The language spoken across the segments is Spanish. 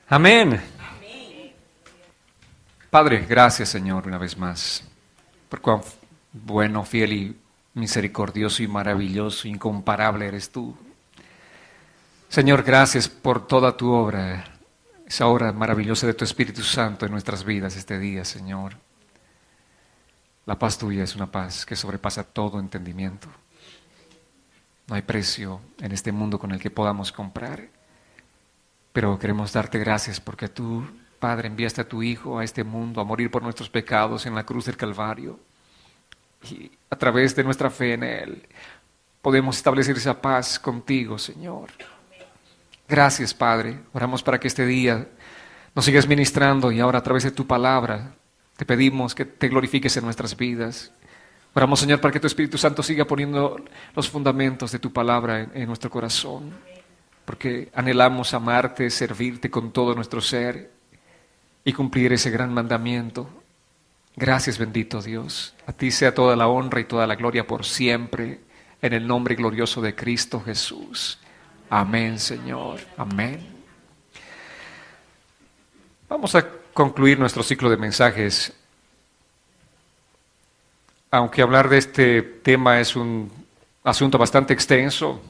Amén. Padre, gracias Señor una vez más por cuán bueno, fiel y misericordioso y maravilloso, incomparable eres tú. Señor, gracias por toda tu obra, esa obra maravillosa de tu Espíritu Santo en nuestras vidas este día, Señor. La paz tuya es una paz que sobrepasa todo entendimiento. No hay precio en este mundo con el que podamos comprar, pero queremos darte gracias porque tú, Padre, enviaste a tu Hijo a este mundo a morir por nuestros pecados en la cruz del Calvario. Y a través de nuestra fe en Él podemos establecer esa paz contigo, Señor. Gracias, Padre. Oramos para que este día nos sigas ministrando y ahora a través de tu palabra te pedimos que te glorifiques en nuestras vidas. Oramos, Señor, para que tu Espíritu Santo siga poniendo los fundamentos de tu palabra en nuestro corazón, porque anhelamos amarte, servirte con todo nuestro ser y cumplir ese gran mandamiento. Gracias, bendito Dios. A ti sea toda la honra y toda la gloria por siempre, en el nombre glorioso de Cristo Jesús. Amén, Señor. Amén. Vamos a concluir nuestro ciclo de mensajes. Aunque hablar de este tema es un asunto bastante extenso,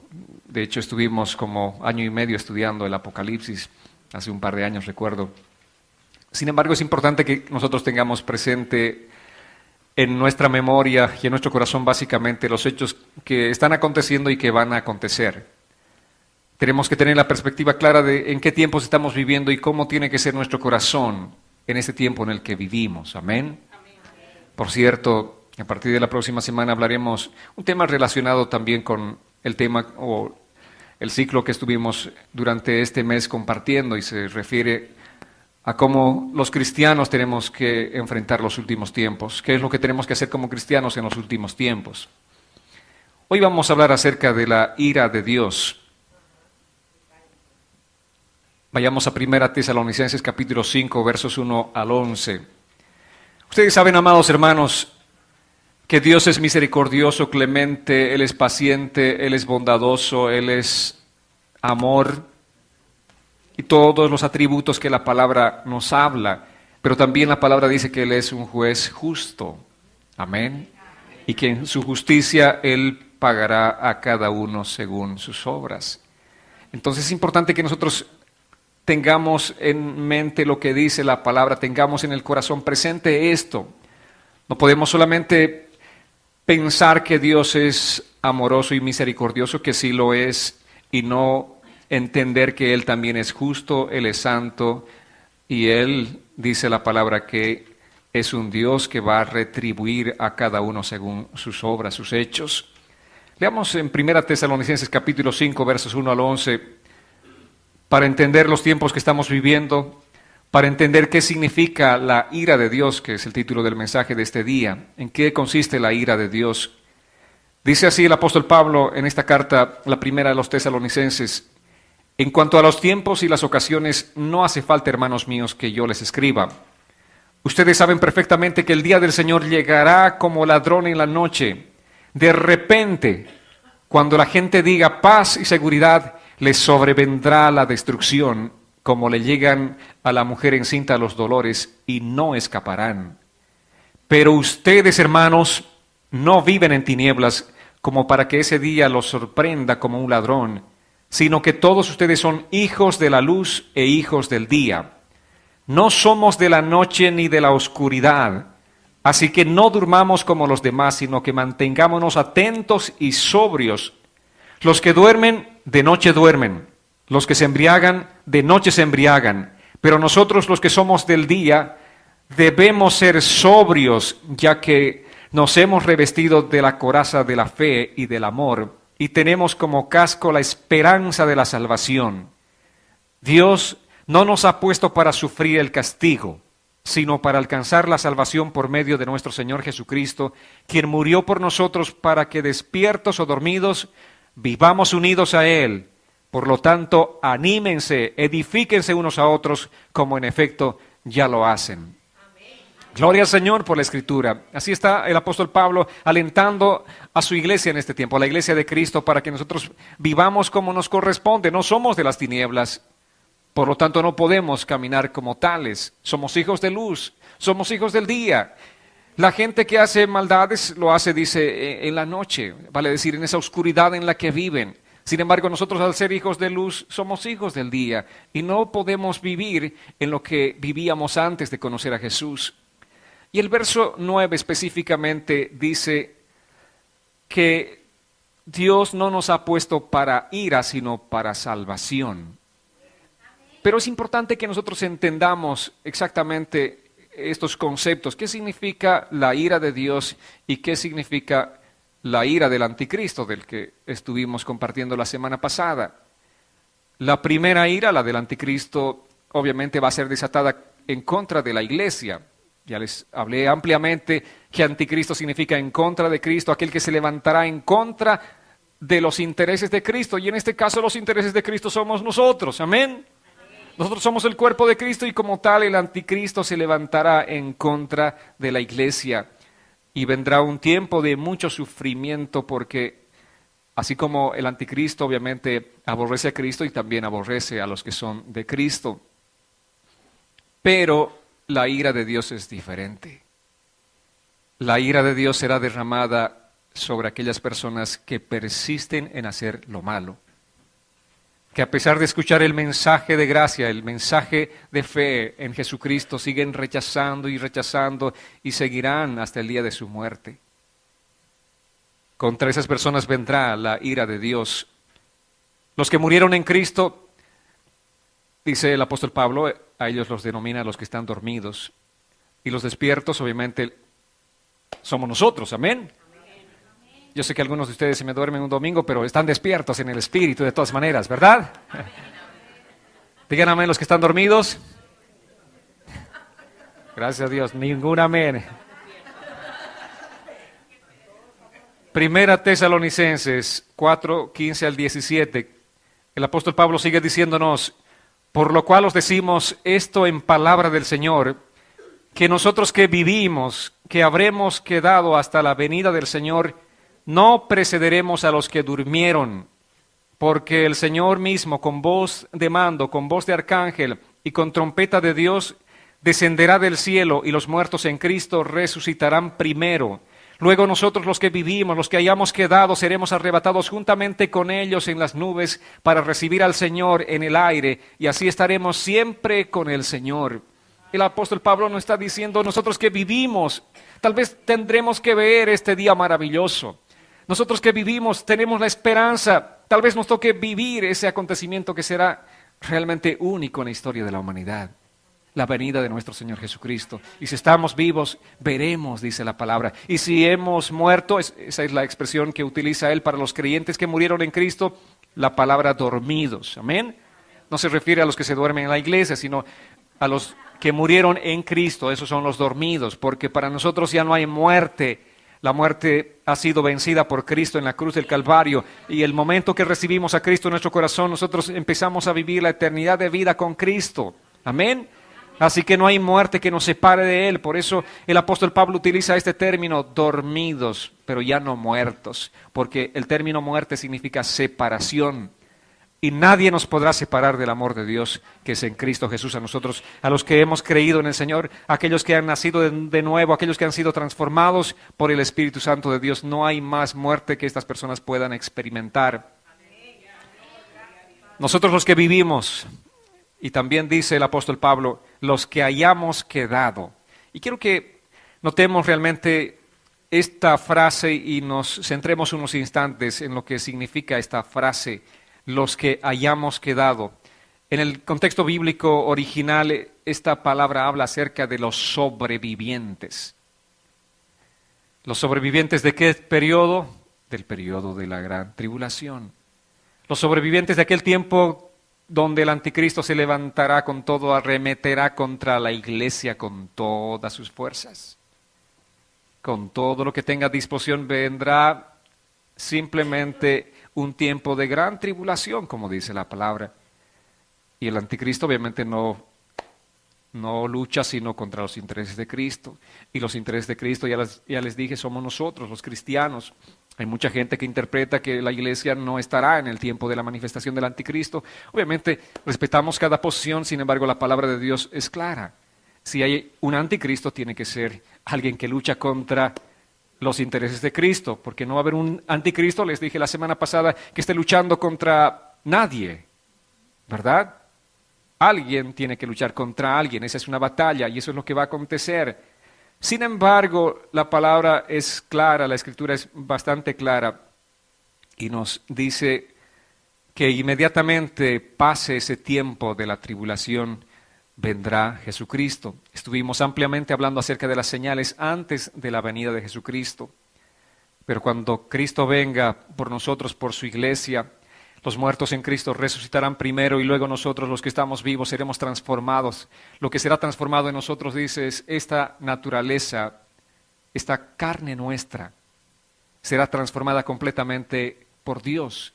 de hecho estuvimos como año y medio estudiando el Apocalipsis, hace un par de años recuerdo. Sin embargo, es importante que nosotros tengamos presente en nuestra memoria y en nuestro corazón básicamente los hechos que están aconteciendo y que van a acontecer. Tenemos que tener la perspectiva clara de en qué tiempos estamos viviendo y cómo tiene que ser nuestro corazón en este tiempo en el que vivimos. Amén. Por cierto, a partir de la próxima semana hablaremos un tema relacionado también con el tema o el ciclo que estuvimos durante este mes compartiendo y se refiere a cómo los cristianos tenemos que enfrentar los últimos tiempos. ¿Qué es lo que tenemos que hacer como cristianos en los últimos tiempos? Hoy vamos a hablar acerca de la ira de Dios. Vayamos a 1 Tesalonicenses capítulo 5, versos 1 al 11. Ustedes saben, amados hermanos, que Dios es misericordioso, clemente, Él es paciente, Él es bondadoso, Él es amor y todos los atributos que la palabra nos habla. Pero también la palabra dice que Él es un juez justo. Amén. Y que en su justicia Él pagará a cada uno según sus obras. Entonces es importante que nosotros tengamos en mente lo que dice la palabra, tengamos en el corazón presente esto. No podemos solamente pensar que Dios es amoroso y misericordioso, que sí lo es, y no entender que Él también es justo, Él es santo, y Él, dice la palabra, que es un Dios que va a retribuir a cada uno según sus obras, sus hechos. Leamos en 1 Tesalonicenses capítulo 5, versos 1 al 11, para entender los tiempos que estamos viviendo, para entender qué significa la ira de Dios, que es el título del mensaje de este día. ¿En qué consiste la ira de Dios? Dice así el apóstol Pablo en esta carta, la primera de los Tesalonicenses: en cuanto a los tiempos y las ocasiones, no hace falta, hermanos míos, que yo les escriba. Ustedes saben perfectamente que el día del Señor llegará como ladrón en la noche. De repente, cuando la gente diga paz y seguridad, les sobrevendrá la destrucción, como le llegan a la mujer encinta los dolores, y no escaparán. Pero ustedes, hermanos, no viven en tinieblas como para que ese día los sorprenda como un ladrón, sino que todos ustedes son hijos de la luz e hijos del día. No somos de la noche ni de la oscuridad, así que no durmamos como los demás, sino que mantengámonos atentos y sobrios. Los que duermen, de noche duermen. Los que se embriagan, de noche se embriagan. Pero nosotros, los que somos del día, debemos ser sobrios, ya que nos hemos revestido de la coraza de la fe y del amor, y tenemos como casco la esperanza de la salvación. Dios no nos ha puesto para sufrir el castigo, sino para alcanzar la salvación por medio de nuestro Señor Jesucristo, quien murió por nosotros para que despiertos o dormidos vivamos unidos a Él. Por lo tanto, anímense, edifíquense unos a otros, como en efecto ya lo hacen. Gloria al Señor por la Escritura. Así está el apóstol Pablo alentando a su iglesia en este tiempo, a la iglesia de Cristo, para que nosotros vivamos como nos corresponde. No somos de las tinieblas, Por lo tanto, no podemos caminar como tales. Somos hijos de luz, somos hijos del día. La gente que hace maldades lo hace, dice, en la noche, vale decir, en esa oscuridad en la que viven. Sin embargo, nosotros al ser hijos de luz, somos hijos del día y no podemos vivir en lo que vivíamos antes de conocer a Jesús. Y el verso 9 específicamente dice que Dios no nos ha puesto para ira, sino para salvación. Pero es importante que nosotros entendamos exactamente estos conceptos. ¿Qué significa la ira de Dios y qué significa la ira del anticristo del que estuvimos compartiendo la semana pasada? La primera ira, la del anticristo, obviamente va a ser desatada en contra de la iglesia. Ya les hablé ampliamente que anticristo significa en contra de Cristo, aquel que se levantará en contra de los intereses de Cristo. Y en este caso los intereses de Cristo somos nosotros. Amén. Nosotros somos el cuerpo de Cristo y como tal el anticristo se levantará en contra de la iglesia. Y vendrá un tiempo de mucho sufrimiento porque así como el anticristo obviamente aborrece a Cristo y también aborrece a los que son de Cristo. Pero la ira de Dios es diferente. La ira de Dios será derramada sobre aquellas personas que persisten en hacer lo malo. Que a pesar de escuchar el mensaje de gracia, el mensaje de fe en Jesucristo, siguen rechazando y seguirán hasta el día de su muerte. Contra esas personas vendrá la ira de Dios. Los que murieron en Cristo, dice el apóstol Pablo, a ellos los denomina los que están dormidos. Y los despiertos, obviamente, somos nosotros, amén. Yo sé que algunos de ustedes se me duermen un domingo, pero están despiertos en el espíritu de todas maneras, ¿verdad? Digan amén los que están dormidos. Gracias a Dios, ningún amén. Primera Tesalonicenses 4, 15 al 17. El apóstol Pablo sigue diciéndonos, por lo cual os decimos esto en palabra del Señor, que nosotros que vivimos, que habremos quedado hasta la venida del Señor, no precederemos a los que durmieron, porque el Señor mismo, con voz de mando, con voz de arcángel y con trompeta de Dios, descenderá del cielo y los muertos en Cristo resucitarán primero. Luego nosotros los que vivimos, los que hayamos quedado, seremos arrebatados juntamente con ellos en las nubes para recibir al Señor en el aire y así estaremos siempre con el Señor. El apóstol Pablo nos está diciendo, nosotros que vivimos, tal vez tendremos que ver este día maravilloso. Nosotros que vivimos tenemos la esperanza, tal vez nos toque vivir ese acontecimiento que será realmente único en la historia de la humanidad, la venida de nuestro Señor Jesucristo. Y si estamos vivos, veremos, dice la palabra. Y si hemos muerto, esa es la expresión que utiliza él para los creyentes que murieron en Cristo, la palabra dormidos, amén. No se refiere a los que se duermen en la iglesia, sino a los que murieron en Cristo, esos son los dormidos, porque para nosotros ya no hay muerte. La muerte ha sido vencida por Cristo en la cruz del Calvario y el momento que recibimos a Cristo en nuestro corazón, nosotros empezamos a vivir la eternidad de vida con Cristo. Amén. Así que no hay muerte que nos separe de Él. Por eso el apóstol Pablo utiliza este término, dormidos, pero ya no muertos, porque el término muerte significa separación. Y nadie nos podrá separar del amor de Dios que es en Cristo Jesús a nosotros, a los que hemos creído en el Señor, aquellos que han nacido de nuevo, aquellos que han sido transformados por el Espíritu Santo de Dios. No hay más muerte que estas personas puedan experimentar. Nosotros los que vivimos, y también dice el apóstol Pablo, los que hayamos quedado. Y quiero que notemos realmente esta frase y nos centremos unos instantes en lo que significa esta frase, los que hayamos quedado. En el contexto bíblico original, esta palabra habla acerca de los sobrevivientes. ¿Los sobrevivientes de qué periodo? Del periodo de la gran tribulación. Los sobrevivientes de aquel tiempo donde el anticristo se levantará con todo, arremeterá contra la iglesia con todas sus fuerzas. Con todo lo que tenga a disposición vendrá simplemente un tiempo de gran tribulación, como dice la palabra. Y el anticristo obviamente no lucha sino contra los intereses de Cristo. Y los intereses de Cristo, ya les dije, somos nosotros, los cristianos. Hay mucha gente que interpreta que la iglesia no estará en el tiempo de la manifestación del anticristo. Obviamente respetamos cada posición, sin embargo la palabra de Dios es clara. Si hay un anticristo, tiene que ser alguien que lucha contra los intereses de Cristo, porque no va a haber un anticristo, les dije la semana pasada, que esté luchando contra nadie, ¿verdad? Alguien tiene que luchar contra alguien, esa es una batalla y eso es lo que va a acontecer. Sin embargo, la palabra es clara, la escritura es bastante clara y nos dice que inmediatamente pase ese tiempo de la tribulación, vendrá Jesucristo. Estuvimos ampliamente hablando acerca de las señales antes de la venida de Jesucristo, pero cuando Cristo venga por nosotros, por su iglesia, los muertos en Cristo resucitarán primero y luego nosotros, los que estamos vivos, seremos transformados. Lo que será transformado en nosotros, dice, es esta naturaleza, esta carne nuestra, será transformada completamente por Dios.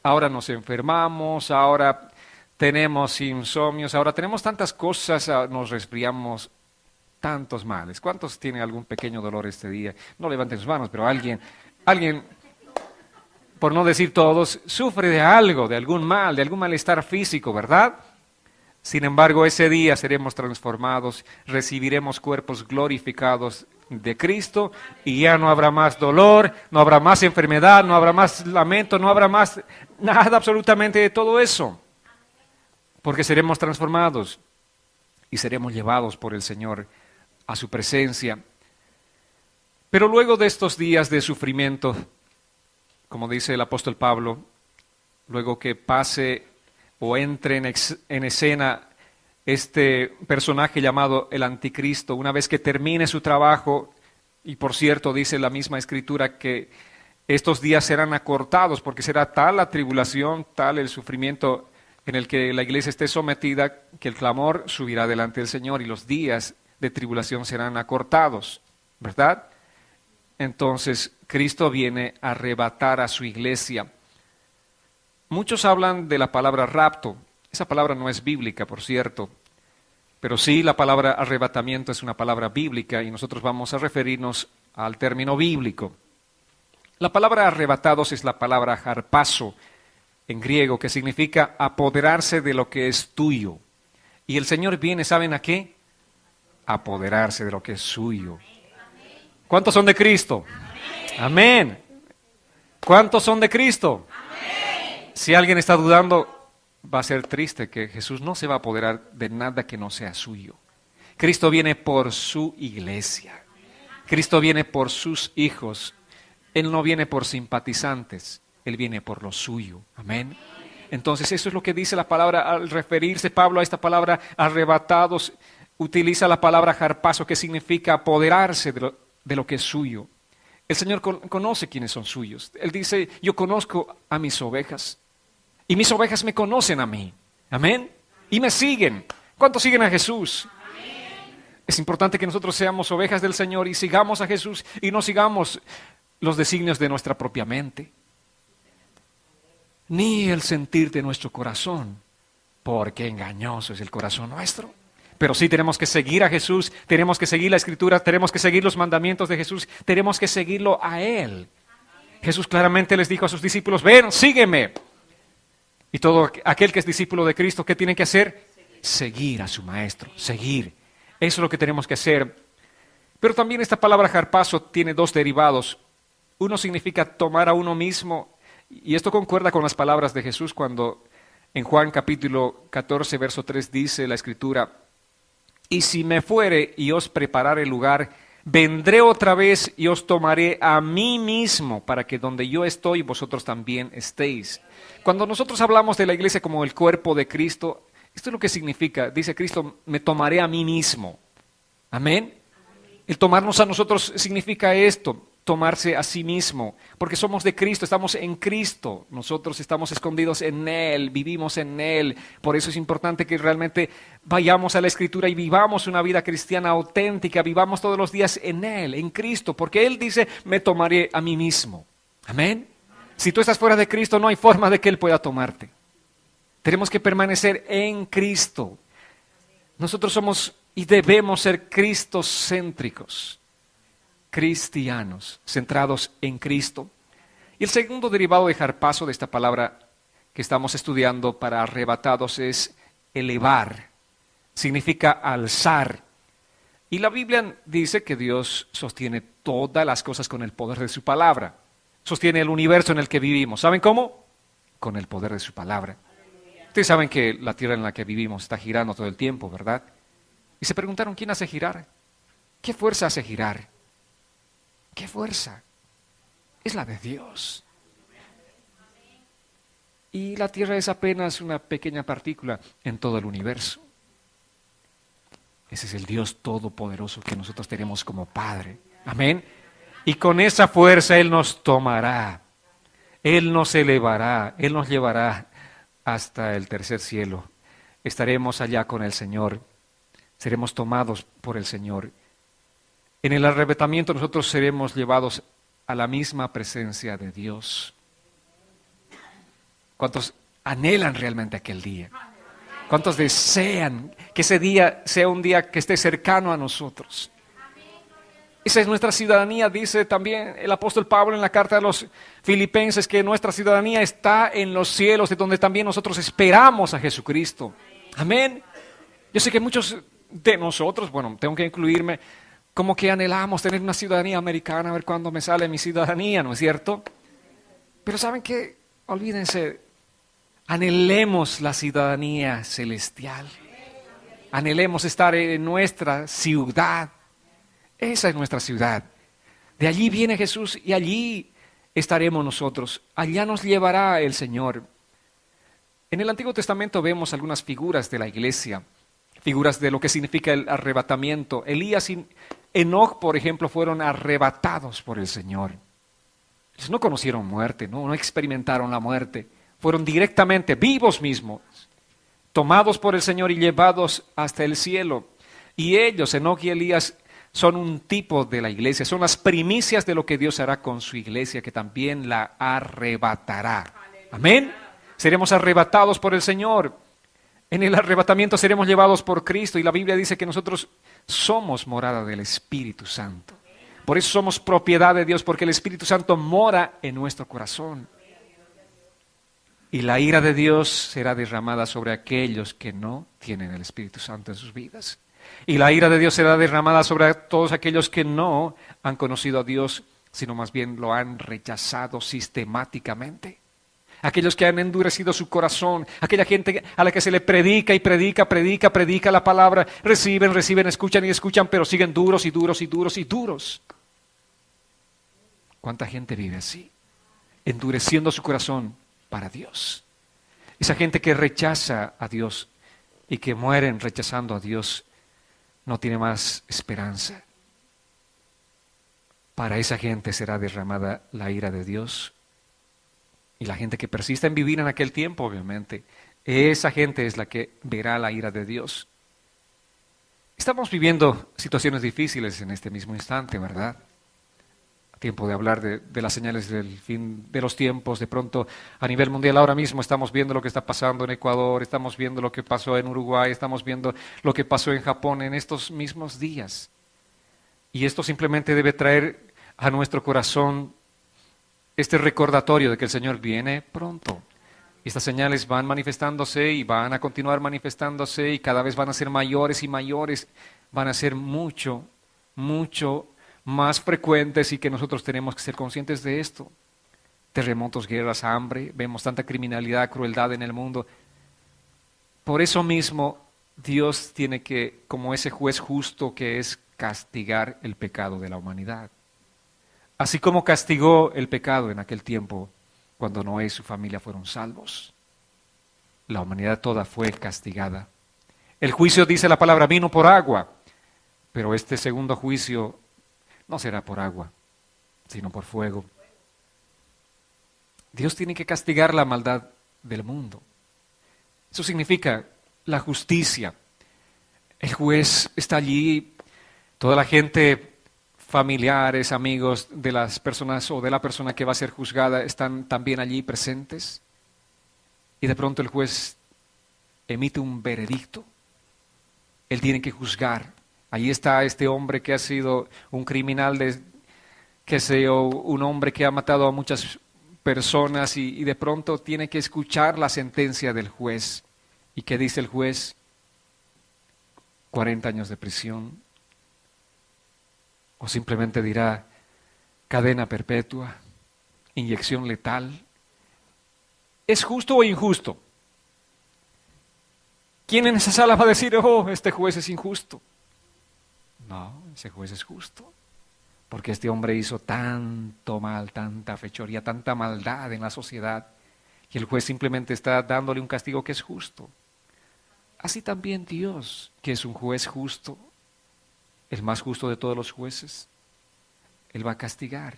Ahora nos enfermamos, ahora tenemos insomnios, ahora tenemos tantas cosas, nos resfriamos, tantos males. ¿Cuántos tienen algún pequeño dolor este día? No levanten sus manos, pero alguien, por no decir todos, sufre de algo, de algún mal, de algún malestar físico, ¿verdad? Sin embargo, ese día seremos transformados, recibiremos cuerpos glorificados de Cristo y ya no habrá más dolor, no habrá más enfermedad, no habrá más lamento, no habrá más nada absolutamente de todo eso. Porque seremos transformados y seremos llevados por el Señor a su presencia. Pero luego de estos días de sufrimiento, como dice el apóstol Pablo, luego que pase o entre en escena este personaje llamado el anticristo, una vez que termine su trabajo, y por cierto dice la misma escritura que estos días serán acortados porque será tal la tribulación, tal el sufrimiento en el que la iglesia esté sometida, que el clamor subirá delante del Señor y los días de tribulación serán acortados, ¿verdad? Entonces, Cristo viene a arrebatar a su iglesia. Muchos hablan de la palabra rapto. Esa palabra no es bíblica, por cierto, pero sí la palabra arrebatamiento es una palabra bíblica y nosotros vamos a referirnos al término bíblico. La palabra arrebatados es la palabra harpazo, en griego, que significa apoderarse de lo que es tuyo. Y el Señor viene, ¿saben a qué? Apoderarse de lo que es suyo. ¿Cuántos son de Cristo? Amén. ¿Cuántos son de Cristo? Amén. Si alguien está dudando, va a ser triste que Jesús no se va a apoderar de nada que no sea suyo. Cristo viene por su iglesia. Cristo viene por sus hijos. Él no viene por simpatizantes. Él viene por lo suyo. Amén. Entonces eso es lo que dice la palabra al referirse Pablo a esta palabra arrebatados. Utiliza la palabra harpazo, que significa apoderarse de lo que es suyo. El Señor conoce quiénes son suyos. Él dice, yo conozco a mis ovejas y mis ovejas me conocen a mí. Amén. Y me siguen. ¿Cuántos siguen a Jesús? Amén. Es importante que nosotros seamos ovejas del Señor y sigamos a Jesús y no sigamos los designios de nuestra propia mente, ni el sentir de nuestro corazón, porque engañoso es el corazón nuestro. Pero sí tenemos que seguir a Jesús, tenemos que seguir la Escritura, tenemos que seguir los mandamientos de Jesús, tenemos que seguirlo a Él. Jesús claramente les dijo a sus discípulos, ven, sígueme. Y todo aquel que es discípulo de Cristo, ¿qué tiene que hacer? Seguir a su Maestro, seguir. Eso es lo que tenemos que hacer. Pero también esta palabra harpazo tiene dos derivados. Uno significa tomar a uno mismo, y esto concuerda con las palabras de Jesús cuando en Juan capítulo 14, verso 3 dice la Escritura, y si me fuere y os preparare lugar, vendré otra vez y os tomaré a mí mismo, para que donde yo estoy, vosotros también estéis. Cuando nosotros hablamos de la iglesia como el cuerpo de Cristo, esto es lo que significa. Dice Cristo, me tomaré a mí mismo. Amén. El tomarnos a nosotros significa esto, tomarse a sí mismo, porque somos de Cristo, estamos en Cristo, nosotros estamos escondidos en Él, vivimos en Él. Por eso es importante que realmente vayamos a la Escritura y vivamos una vida cristiana auténtica, vivamos todos los días en Él, en Cristo, porque Él dice, me tomaré a mí mismo. Amén. Si tú estás fuera de Cristo, no hay forma de que Él pueda tomarte. Tenemos que permanecer en Cristo. Nosotros somos y debemos ser cristocéntricos, cristianos, centrados en Cristo. Y el segundo derivado de harpazo de esta palabra que estamos estudiando para arrebatados es elevar. Significa alzar. Y la Biblia dice que Dios sostiene todas las cosas con el poder de su palabra. Sostiene el universo en el que vivimos. ¿Saben cómo? Con el poder de su palabra. Ustedes saben que la tierra en la que vivimos está girando todo el tiempo, ¿verdad? Y se preguntaron, ¿quién hace girar? ¿Qué fuerza hace girar? ¿Qué fuerza? Es la de Dios. Y la tierra es apenas una pequeña partícula en todo el universo. Ese es el Dios todopoderoso que nosotros tenemos como Padre. Amén. Y con esa fuerza Él nos tomará. Él nos elevará. Él nos llevará hasta el tercer cielo. Estaremos allá con el Señor. Seremos tomados por el Señor. En el arrebatamiento nosotros seremos llevados a la misma presencia de Dios. ¿Cuántos anhelan realmente aquel día? ¿Cuántos desean que ese día sea un día que esté cercano a nosotros? Esa es nuestra ciudadanía, dice también el apóstol Pablo en la carta a los Filipenses, que nuestra ciudadanía está en los cielos, de donde también nosotros esperamos a Jesucristo. Amén. Yo sé que muchos de nosotros, bueno, tengo que incluirme, como que anhelamos tener una ciudadanía americana, a ver cuándo me sale mi ciudadanía, ¿no es cierto? Pero ¿saben qué? Olvídense, anhelemos la ciudadanía celestial. Anhelemos estar en nuestra ciudad. Esa es nuestra ciudad. De allí viene Jesús y allí estaremos nosotros. Allá nos llevará el Señor. En el Antiguo Testamento vemos algunas figuras de la iglesia, figuras de lo que significa el arrebatamiento. Elías y Enoc, por ejemplo, fueron arrebatados por el Señor. Ellos no conocieron muerte, no experimentaron la muerte. Fueron directamente, vivos mismos, tomados por el Señor y llevados hasta el cielo. Y ellos, Enoc y Elías, son un tipo de la iglesia, son las primicias de lo que Dios hará con su iglesia, que también la arrebatará. Amén. Seremos arrebatados por el Señor. En el arrebatamiento seremos llevados por Cristo y la Biblia dice que nosotros somos morada del Espíritu Santo. Por eso somos propiedad de Dios, porque el Espíritu Santo mora en nuestro corazón. Y la ira de Dios será derramada sobre aquellos que no tienen el Espíritu Santo en sus vidas. Y la ira de Dios será derramada sobre todos aquellos que no han conocido a Dios, sino más bien lo han rechazado sistemáticamente. Aquellos que han endurecido su corazón, aquella gente a la que se le predica y predica la palabra, reciben, escuchan y escuchan, pero siguen duros y duros y duros y duros. ¿Cuánta gente vive así? Endureciendo su corazón para Dios. Esa gente que rechaza a Dios y que mueren rechazando a Dios, no tiene más esperanza. Para esa gente será derramada la ira de Dios. Y la gente que persista en vivir en aquel tiempo, obviamente, esa gente es la que verá la ira de Dios. Estamos viviendo situaciones difíciles en este mismo instante, ¿verdad? Tiempo de hablar de las señales del fin de los tiempos. De pronto, a nivel mundial, ahora mismo estamos viendo lo que está pasando en Ecuador, estamos viendo lo que pasó en Uruguay, estamos viendo lo que pasó en Japón en estos mismos días. Y esto simplemente debe traer a nuestro corazón este recordatorio de que el Señor viene pronto. Estas señales van manifestándose y van a continuar manifestándose y cada vez van a ser mayores y mayores, van a ser mucho más frecuentes y que nosotros tenemos que ser conscientes de esto. Terremotos, guerras, hambre, vemos tanta criminalidad, crueldad en el mundo. Por eso mismo Dios tiene que, como ese juez justo que es, castigar el pecado de la humanidad. Así como castigó el pecado en aquel tiempo cuando Noé y su familia fueron salvos. La humanidad toda fue castigada. El juicio, dice la palabra, vino por agua, pero este segundo juicio no será por agua, sino por fuego. Dios tiene que castigar la maldad del mundo. Eso significa la justicia. El juez está allí, toda la gente, familiares, amigos de las personas o de la persona que va a ser juzgada están también allí presentes. Y de pronto el juez emite un veredicto. Él tiene que juzgar. Allí está este hombre que ha sido un criminal, un hombre que ha matado a muchas personas y de pronto tiene que escuchar la sentencia del juez. ¿Y qué dice el juez? 40 años de prisión. O simplemente dirá cadena perpetua, inyección letal. ¿Es justo o injusto? ¿Quién en esa sala va a decir, oh, este juez es injusto? No, ese juez es justo. Porque este hombre hizo tanto mal, tanta fechoría, tanta maldad en la sociedad, y el juez simplemente está dándole un castigo que es justo. Así también Dios, que es un juez justo, el más justo de todos los jueces, Él va a castigar.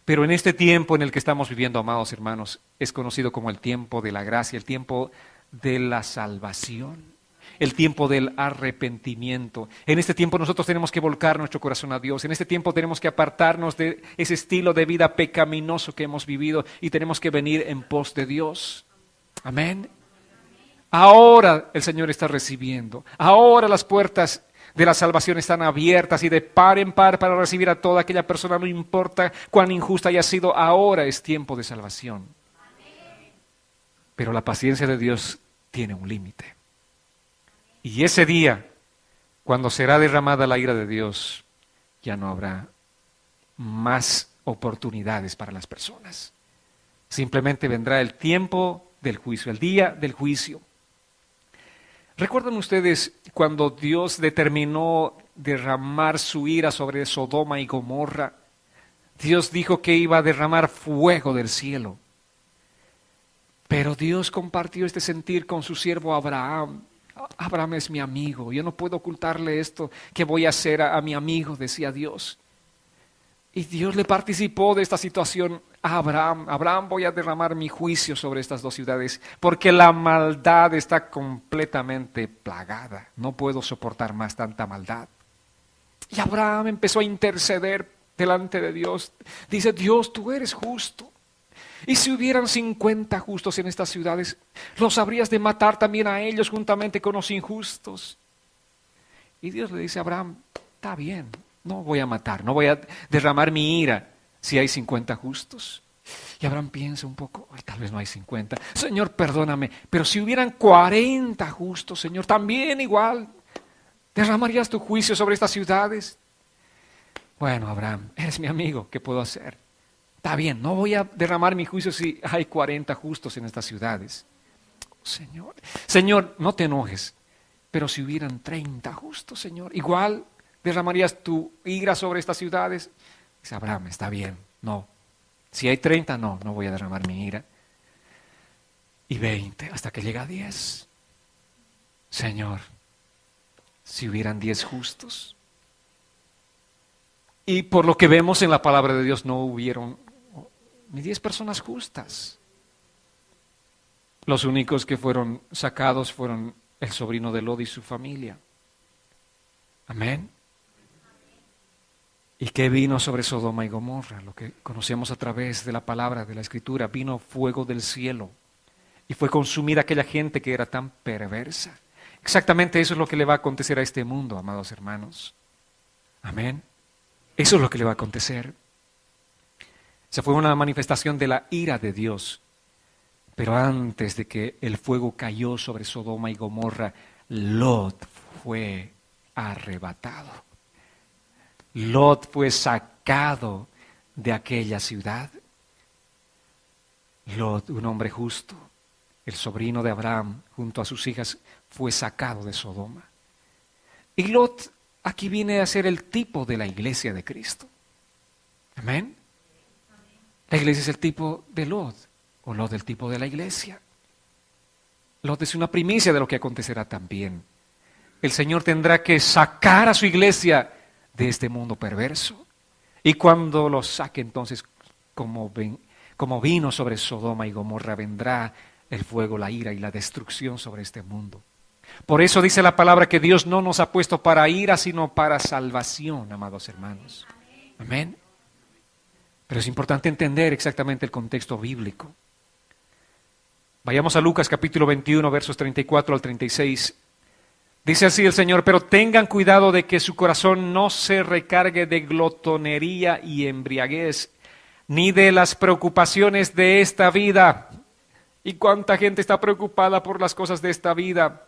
Pero en este tiempo en el que estamos viviendo, amados hermanos, es conocido como el tiempo de la gracia, el tiempo de la salvación, el tiempo del arrepentimiento. En este tiempo nosotros tenemos que volcar nuestro corazón a Dios. En este tiempo tenemos que apartarnos de ese estilo de vida pecaminoso que hemos vivido y tenemos que venir en pos de Dios. Amén. Ahora el Señor está recibiendo. Ahora las puertas de la salvación están abiertas y de par en par para recibir a toda aquella persona, no importa cuán injusta haya sido, ahora es tiempo de salvación. Pero la paciencia de Dios tiene un límite. Y ese día, cuando será derramada la ira de Dios, ya no habrá más oportunidades para las personas. Simplemente vendrá el tiempo del juicio, el día del juicio. ¿Recuerdan ustedes cuando Dios determinó derramar su ira sobre Sodoma y Gomorra? Dios dijo que iba a derramar fuego del cielo. Pero Dios compartió este sentir con su siervo Abraham. Abraham es mi amigo, yo no puedo ocultarle esto. ¿Qué voy a hacer a mi amigo?, decía Dios. Y Dios le participó de esta situación a Abraham. Abraham, voy a derramar mi juicio sobre estas dos ciudades, porque la maldad está completamente plagada. No puedo soportar más tanta maldad. Y Abraham empezó a interceder delante de Dios. Dice, Dios, tú eres justo. Y si hubieran 50 justos en estas ciudades, los habrías de matar también a ellos juntamente con los injustos. Y Dios le dice a Abraham, está bien, no voy a matar, no voy a derramar mi ira si hay 50 justos. Y Abraham piensa un poco, tal vez no hay 50. Señor, perdóname, pero si hubieran 40 justos, Señor, también igual, ¿derramarías tu juicio sobre estas ciudades? Bueno, Abraham, eres mi amigo, ¿qué puedo hacer? Está bien, no voy a derramar mi juicio si hay 40 justos en estas ciudades. Señor, no te enojes, pero si hubieran 30 justos, Señor, igual derramarías tu ira sobre estas ciudades. Dice Abraham, está bien, no. Si hay 30, no voy a derramar mi ira. Y 20, hasta que llega a 10. Señor, si hubieran 10 justos. Y por lo que vemos en la palabra de Dios, no hubieron ni 10 personas justas. Los únicos que fueron sacados fueron el sobrino de Lot y su familia. Amén. ¿Y qué vino sobre Sodoma y Gomorra? Lo que conocemos a través de la palabra de la Escritura. Vino fuego del cielo y fue consumida aquella gente que era tan perversa. Exactamente eso es lo que le va a acontecer a este mundo, amados hermanos. Amén. Eso es lo que le va a acontecer. Esa fue una manifestación de la ira de Dios. Pero antes de que el fuego cayó sobre Sodoma y Gomorra, Lot fue arrebatado. Lot fue sacado de aquella ciudad. Lot, un hombre justo, el sobrino de Abraham, junto a sus hijas, fue sacado de Sodoma. Y Lot aquí viene a ser el tipo de la iglesia de Cristo. Amén. La iglesia es el tipo de Lot, o Lot el tipo de la iglesia. Lot es una primicia de lo que acontecerá también. El Señor tendrá que sacar a su iglesia de este mundo perverso. Y cuando los saque, entonces, como vino sobre Sodoma y Gomorra, vendrá el fuego, la ira y la destrucción sobre este mundo. Por eso dice la palabra que Dios no nos ha puesto para ira, sino para salvación, amados hermanos. Amén. Pero es importante entender exactamente el contexto bíblico. Vayamos a Lucas capítulo 21, versos 34 al 36. Dice así el Señor, pero tengan cuidado de que su corazón no se recargue de glotonería y embriaguez, ni de las preocupaciones de esta vida. ¿Y cuánta gente está preocupada por las cosas de esta vida?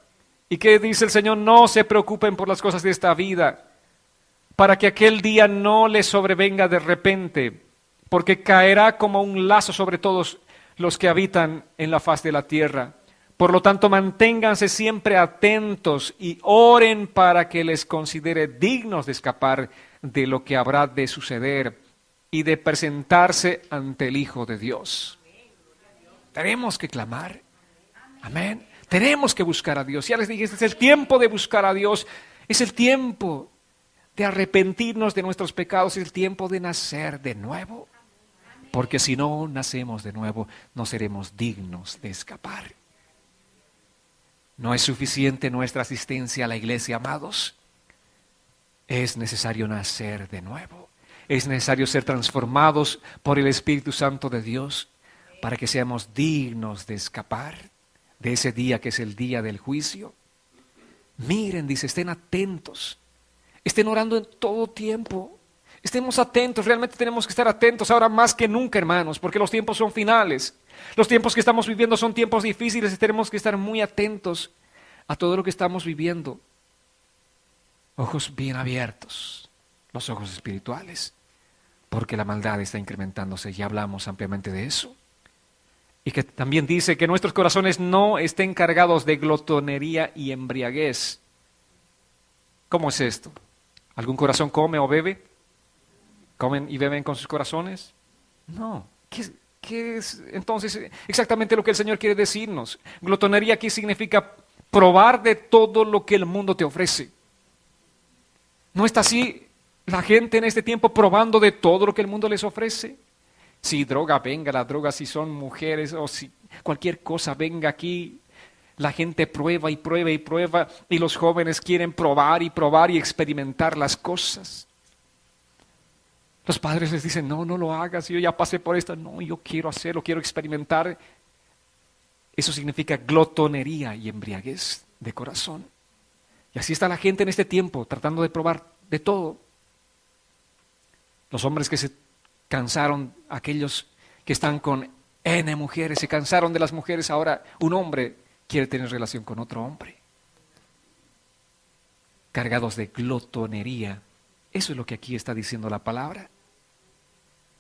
¿Y qué dice el Señor? No se preocupen por las cosas de esta vida, para que aquel día no les sobrevenga de repente, porque caerá como un lazo sobre todos los que habitan en la faz de la tierra. Por lo tanto, manténganse siempre atentos y oren para que les considere dignos de escapar de lo que habrá de suceder y de presentarse ante el Hijo de Dios. Tenemos que clamar. Amén. Tenemos que buscar a Dios. Ya les dije, este es el tiempo de buscar a Dios. Es el tiempo de arrepentirnos de nuestros pecados. Es el tiempo de nacer de nuevo. Porque si no nacemos de nuevo, no seremos dignos de escapar. No es suficiente nuestra asistencia a la iglesia, amados. Es necesario nacer de nuevo. Es necesario ser transformados por el Espíritu Santo de Dios para que seamos dignos de escapar de ese día que es el día del juicio. Miren, dice, estén atentos. Estén orando en todo tiempo. Estemos atentos, realmente tenemos que estar atentos ahora más que nunca, hermanos, porque los tiempos son finales. Los tiempos que estamos viviendo son tiempos difíciles y tenemos que estar muy atentos a todo lo que estamos viviendo. Ojos bien abiertos, los ojos espirituales, porque la maldad está incrementándose, ya hablamos ampliamente de eso. Y que también dice que nuestros corazones no estén cargados de glotonería y embriaguez. ¿Cómo es esto? ¿Algún corazón come o bebe? ¿Comen y beben con sus corazones? No. ¿Qué es entonces exactamente lo que el Señor quiere decirnos? Glotonería aquí significa probar de todo lo que el mundo te ofrece. ¿No está así la gente en este tiempo probando de todo lo que el mundo les ofrece? Si droga, venga la droga, si son mujeres o si cualquier cosa venga aquí. La gente prueba y prueba y prueba y los jóvenes quieren probar y experimentar las cosas. Los padres les dicen, no, no lo hagas, yo ya pasé por esto. No, yo quiero hacerlo, quiero experimentar. Eso significa glotonería y embriaguez de corazón. Y así está la gente en este tiempo, tratando de probar de todo. Los hombres que se cansaron, aquellos que están con N mujeres, se cansaron de las mujeres, ahora un hombre quiere tener relación con otro hombre. Cargados de glotonería. Eso es lo que aquí está diciendo la palabra.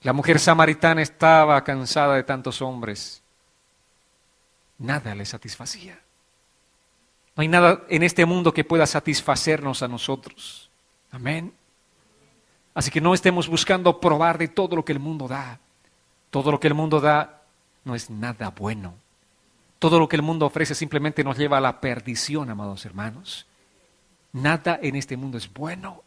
La mujer samaritana estaba cansada de tantos hombres. Nada le satisfacía. No hay nada en este mundo que pueda satisfacernos a nosotros. Amén. Así que no estemos buscando probar de todo lo que el mundo da. Todo lo que el mundo da no es nada bueno. Todo lo que el mundo ofrece simplemente nos lleva a la perdición, amados hermanos. Nada en este mundo es bueno.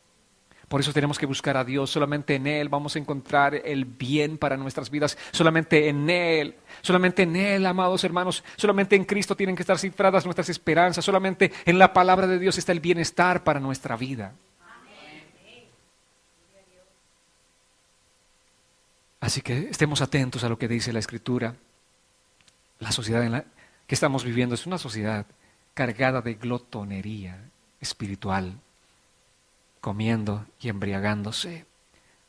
Por eso tenemos que buscar a Dios. Solamente en Él vamos a encontrar el bien para nuestras vidas. Solamente en Él, amados hermanos. Solamente en Cristo tienen que estar cifradas nuestras esperanzas. Solamente en la palabra de Dios está el bienestar para nuestra vida. Así que estemos atentos a lo que dice la Escritura. La sociedad en la que estamos viviendo es una sociedad cargada de glotonería espiritual, comiendo y embriagándose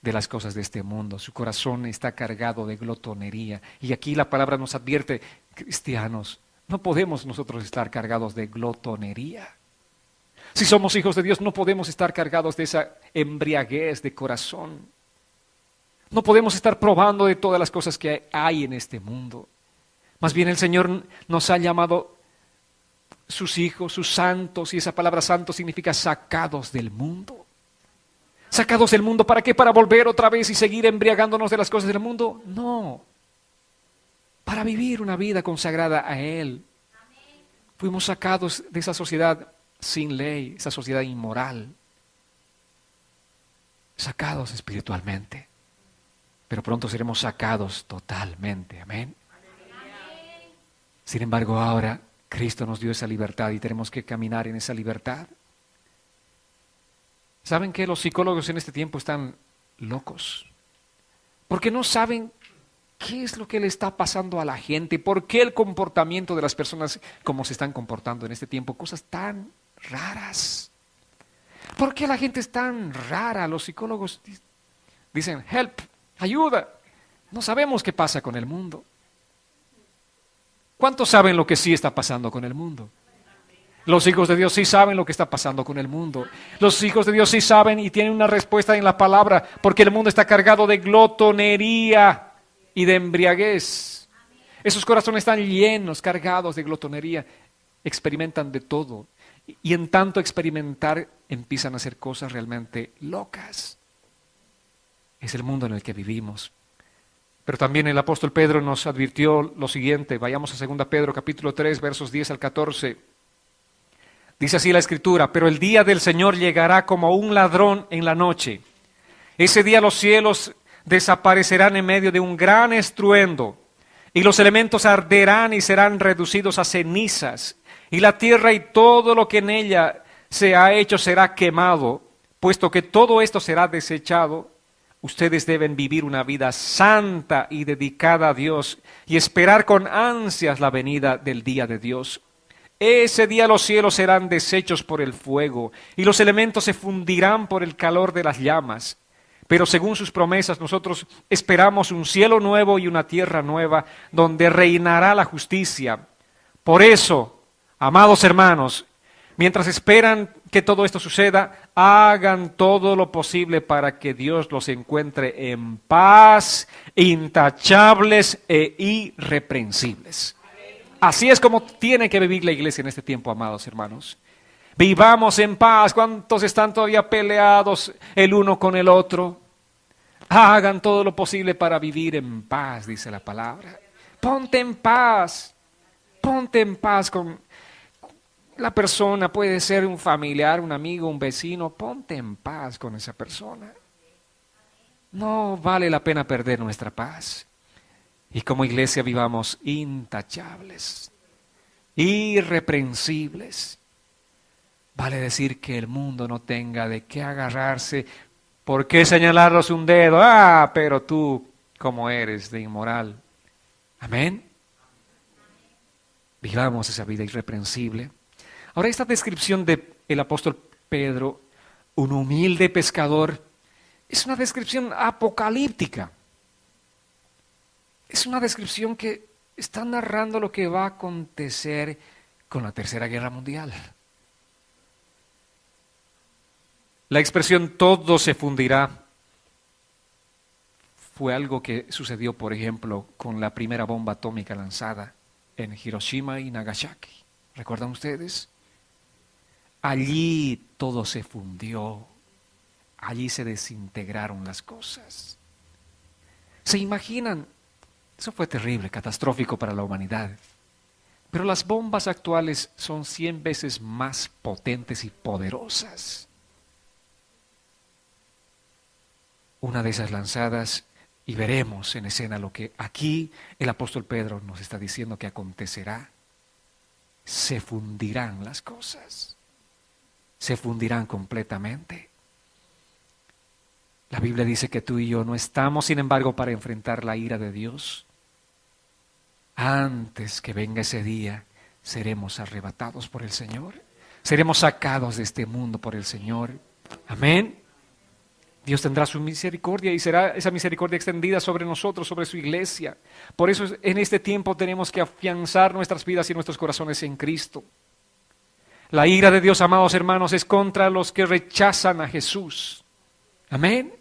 de las cosas de este mundo. Su corazón está cargado de glotonería. Y aquí la palabra nos advierte, cristianos, no podemos nosotros estar cargados de glotonería. Si somos hijos de Dios, no podemos estar cargados de esa embriaguez de corazón. No podemos estar probando de todas las cosas que hay en este mundo. Más bien el Señor nos ha llamado sus hijos, sus santos, y esa palabra santo significa sacados del mundo. ¿Sacados del mundo para qué? ¿Para volver otra vez y seguir embriagándonos de las cosas del mundo? No. Para vivir una vida consagrada a Él. Fuimos sacados de esa sociedad sin ley, esa sociedad inmoral. Sacados espiritualmente. Pero pronto seremos sacados totalmente. Amén. Sin embargo, ahora Cristo nos dio esa libertad y tenemos que caminar en esa libertad. ¿Saben que los psicólogos en este tiempo están locos? Porque no saben qué es lo que le está pasando a la gente, por qué el comportamiento de las personas como se están comportando en este tiempo, cosas tan raras. ¿Por qué la gente es tan rara? Los psicólogos dicen, help, ayuda. No sabemos qué pasa con el mundo. ¿Cuántos saben lo que sí está pasando con el mundo? Los hijos de Dios sí saben lo que está pasando con el mundo. Los hijos de Dios sí saben y tienen una respuesta en la palabra, porque el mundo está cargado de glotonería y de embriaguez. Esos corazones están llenos, cargados de glotonería, experimentan de todo. Y en tanto experimentar, empiezan a hacer cosas realmente locas. Es el mundo en el que vivimos. Pero también el apóstol Pedro nos advirtió lo siguiente. Vayamos a 2 Pedro capítulo 3, versos 10 al 14. Dice así la Escritura: pero el día del Señor llegará como un ladrón en la noche. Ese día los cielos desaparecerán en medio de un gran estruendo, y los elementos arderán y serán reducidos a cenizas, y la tierra y todo lo que en ella se ha hecho será quemado. Puesto que todo esto será desechado, ustedes deben vivir una vida santa y dedicada a Dios y esperar con ansias la venida del día de Dios. Ese día los cielos serán deshechos por el fuego y los elementos se fundirán por el calor de las llamas. Pero según sus promesas, nosotros esperamos un cielo nuevo y una tierra nueva donde reinará la justicia. Por eso, amados hermanos, mientras esperan que todo esto suceda, hagan todo lo posible para que Dios los encuentre en paz, intachables e irreprensibles. Así es como tiene que vivir la iglesia en este tiempo, amados hermanos. Vivamos en paz. ¿Cuántos están todavía peleados el uno con el otro? Hagan todo lo posible para vivir en paz, dice la palabra. Ponte en paz. Ponte en paz con la persona. Puede ser un familiar, un amigo, un vecino. Ponte en paz con esa persona. No vale la pena perder nuestra paz. Y como iglesia vivamos intachables, irreprensibles. Vale decir que el mundo no tenga de qué agarrarse. ¿Por qué señalarnos un dedo? Ah, pero tú, ¿cómo eres de inmoral? Amén. Vivamos esa vida irreprensible. Ahora, esta descripción del apóstol Pedro, un humilde pescador, es una descripción apocalíptica. Es una descripción que está narrando lo que va a acontecer con la Tercera Guerra Mundial. La expresión todo se fundirá fue algo que sucedió, por ejemplo, con la primera bomba atómica lanzada en Hiroshima y Nagasaki. ¿Recuerdan ustedes? Allí todo se fundió. Allí se desintegraron las cosas. ¿Se imaginan? Eso fue terrible, catastrófico para la humanidad. Pero las bombas actuales son 100 veces más potentes y poderosas. Una de esas lanzadas y veremos en escena lo que aquí el apóstol Pedro nos está diciendo que acontecerá. Se fundirán las cosas. Se fundirán completamente. La Biblia dice que tú y yo no estamos, sin embargo, para enfrentar la ira de Dios. Antes que venga ese día, seremos arrebatados por el Señor. Seremos sacados de este mundo por el Señor. Amén. Dios tendrá su misericordia y será esa misericordia extendida sobre nosotros, sobre su iglesia. Por eso en este tiempo tenemos que afianzar nuestras vidas y nuestros corazones en Cristo. La ira de Dios, amados hermanos, es contra los que rechazan a Jesús. Amén.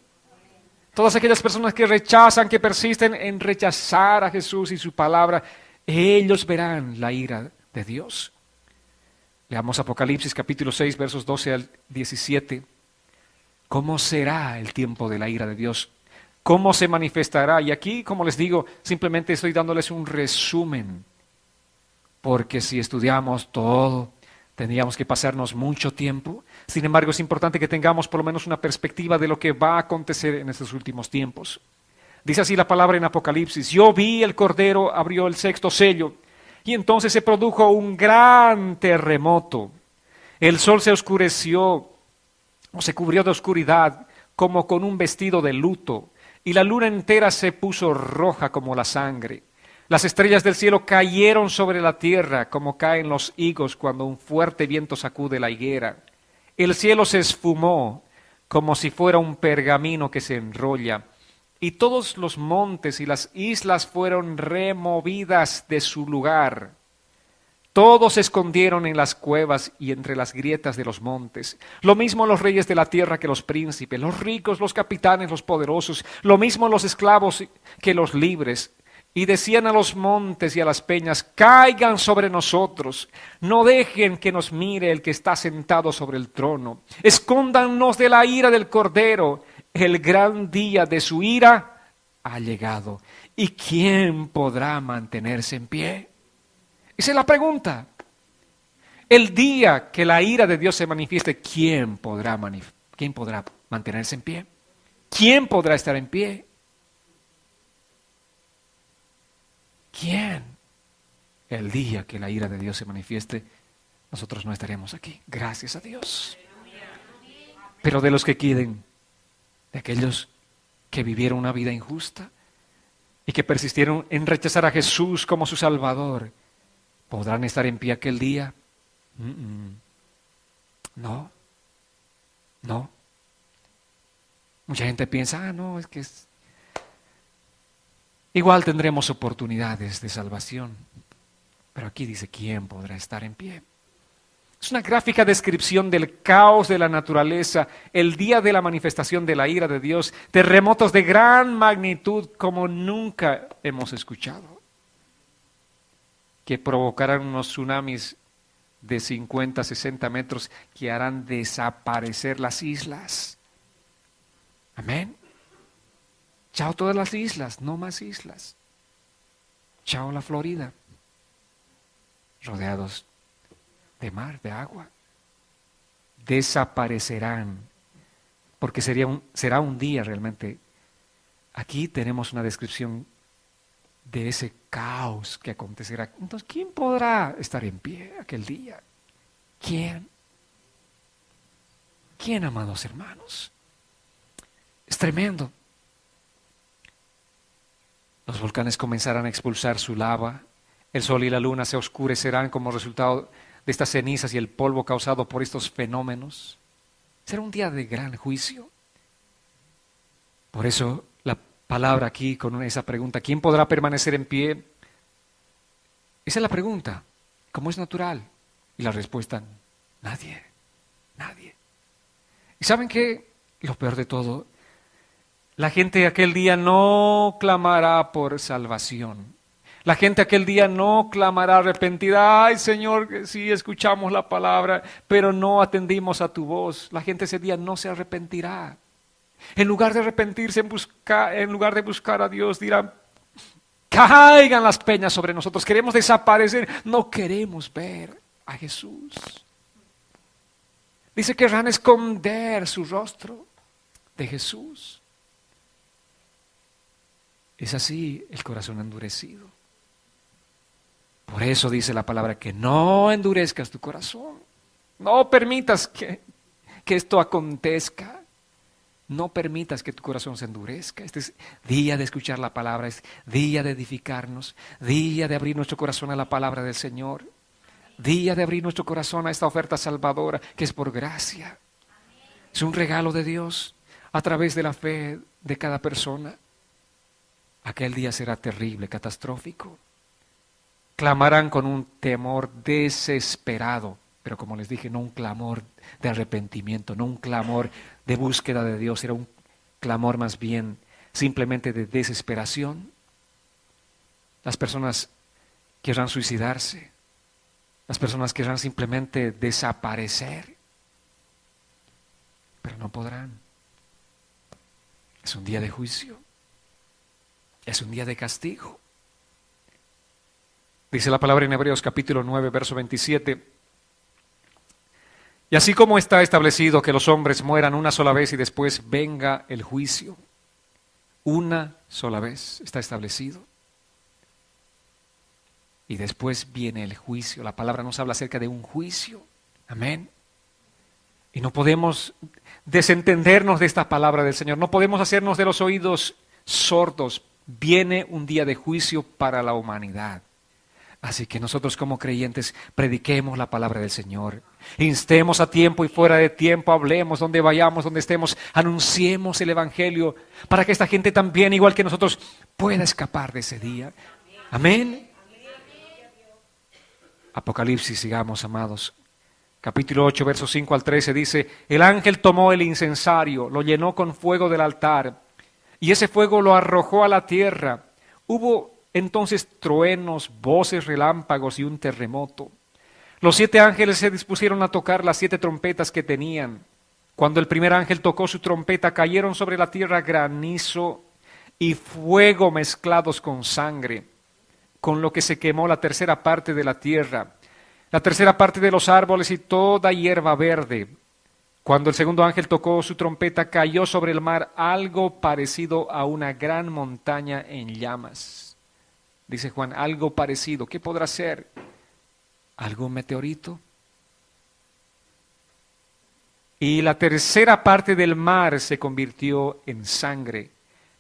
Todas aquellas personas que rechazan, que persisten en rechazar a Jesús y su palabra, ellos verán la ira de Dios. Leamos Apocalipsis capítulo 6, versos 12 al 17. ¿Cómo será el tiempo de la ira de Dios? ¿Cómo se manifestará? Y aquí, como les digo, simplemente estoy dándoles un resumen, porque si estudiamos todo, tendríamos que pasarnos mucho tiempo. Sin embargo, es importante que tengamos por lo menos una perspectiva de lo que va a acontecer en estos últimos tiempos. Dice así la palabra en Apocalipsis: yo vi el Cordero abrió el sexto sello, y entonces se produjo un gran terremoto. El sol se oscureció, o se cubrió de oscuridad, como con un vestido de luto, y la luna entera se puso roja como la sangre. Las estrellas del cielo cayeron sobre la tierra como caen los higos cuando un fuerte viento sacude la higuera. El cielo se esfumó como si fuera un pergamino que se enrolla. y todos los montes y las islas fueron removidas de su lugar. Todos se escondieron en las cuevas y entre las grietas de los montes. Lo mismo los reyes de la tierra que los príncipes, los ricos, los capitanes, los poderosos, lo mismo los esclavos que los libres. Y decían a los montes y a las peñas: caigan sobre nosotros, no dejen que nos mire el que está sentado sobre el trono. Escóndannos de la ira del Cordero, el gran día de su ira ha llegado. ¿Y quién podrá mantenerse en pie? Esa es la pregunta. El día que la ira de Dios se manifieste, ¿quién podrá mantenerse en pie? ¿Quién podrá estar en pie? ¿Quién? El día que la ira de Dios se manifieste, nosotros no estaremos aquí. Gracias a Dios. Pero de los que queden, de aquellos que vivieron una vida injusta y que persistieron en rechazar a Jesús como su Salvador, ¿podrán estar en pie aquel día? No. Mucha gente piensa, no, es que igual tendremos oportunidades de salvación. Pero aquí dice, ¿quién podrá estar en pie? Es una gráfica descripción del caos de la naturaleza, el día de la manifestación de la ira de Dios, terremotos de gran magnitud como nunca hemos escuchado, que provocarán unos tsunamis de 50, 60 metros que harán desaparecer las islas. Amén. Chao todas las islas, no más islas. Chao la Florida, rodeados de mar, de agua. Desaparecerán, porque será un día realmente. Aquí tenemos una descripción de ese caos que acontecerá. Entonces, ¿quién podrá estar en pie aquel día? ¿Quién? ¿Quién, amados hermanos? Es tremendo. Los volcanes comenzarán a expulsar su lava, el sol y la luna se oscurecerán como resultado de estas cenizas y el polvo causado por estos fenómenos. Será un día de gran juicio. Por eso la palabra aquí con esa pregunta, ¿quién podrá permanecer en pie? Esa es la pregunta, como es natural. Y la respuesta, nadie. ¿Y saben qué? Lo peor de todo, la gente aquel día no clamará por salvación. La gente aquel día no clamará arrepentida. Ay, Señor, sí escuchamos la palabra, pero no atendimos a tu voz. La gente ese día no se arrepentirá. En lugar de arrepentirse, en lugar de buscar a Dios, dirán: caigan las peñas sobre nosotros. Queremos desaparecer. No queremos ver a Jesús. Dice que querrán esconder su rostro de Jesús. Es así el corazón endurecido. Por eso dice la palabra que no endurezcas tu corazón. No permitas que esto acontezca. No permitas que tu corazón se endurezca. Este es día de escuchar la palabra, es día de edificarnos, día de abrir nuestro corazón a la palabra del Señor, día de abrir nuestro corazón a esta oferta salvadora que es por gracia. Es un regalo de Dios a través de la fe de cada persona. Aquel día será terrible, catastrófico. Clamarán con un temor desesperado, pero como les dije, no un clamor de arrepentimiento, no un clamor de búsqueda de Dios, era un clamor más bien simplemente de desesperación. Las personas querrán suicidarse, las personas querrán simplemente desaparecer, pero no podrán. Es un día de juicio. Es un día de castigo. Dice la palabra en Hebreos capítulo 9, verso 27. Y así como está establecido que los hombres mueran una sola vez y después venga el juicio. Una sola vez está establecido. Y después viene el juicio. La palabra nos habla acerca de un juicio. Amén. Y no podemos desentendernos de esta palabra del Señor. No podemos hacernos de los oídos sordos. Viene un día de juicio para la humanidad. Así que nosotros como creyentes prediquemos la palabra del Señor. Instemos a tiempo y fuera de tiempo, hablemos donde vayamos, donde estemos, anunciemos el Evangelio para que esta gente también, igual que nosotros, pueda escapar de ese día. Amén. Apocalipsis, sigamos, amados. Capítulo 8, versos 5 al 13 dice: el ángel tomó el incensario, lo llenó con fuego del altar, y ese fuego lo arrojó a la tierra. Hubo entonces truenos, voces, relámpagos y un terremoto. Los 7 ángeles se dispusieron a tocar las 7 trompetas que tenían. Cuando el primer ángel tocó su trompeta, cayeron sobre la tierra granizo y fuego mezclados con sangre, con lo que se quemó la tercera parte de la tierra, la tercera parte de los árboles y toda hierba verde. Cuando el segundo ángel tocó su trompeta, cayó sobre el mar algo parecido a una gran montaña en llamas. Dice Juan, algo parecido. ¿Qué podrá ser? ¿Algún meteorito? Y la tercera parte del mar se convirtió en sangre,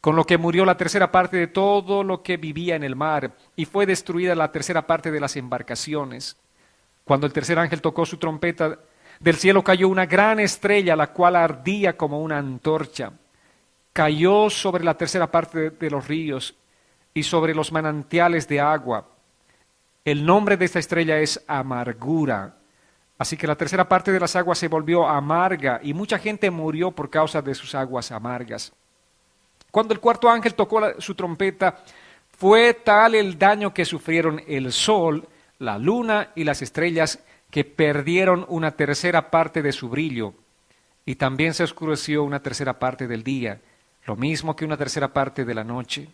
con lo que murió la tercera parte de todo lo que vivía en el mar, y fue destruida la tercera parte de las embarcaciones. Cuando el tercer ángel tocó su trompeta, del cielo cayó una gran estrella, la cual ardía como una antorcha. Cayó sobre la tercera parte de los ríos y sobre los manantiales de agua. El nombre de esta estrella es Amargura. Así que la tercera parte de las aguas se volvió amarga y mucha gente murió por causa de sus aguas amargas. Cuando el cuarto ángel tocó su trompeta, fue tal el daño que sufrieron el sol, la luna y las estrellas, que perdieron una tercera parte de su brillo, y también se oscureció una tercera parte del día, lo mismo que una tercera parte de la noche.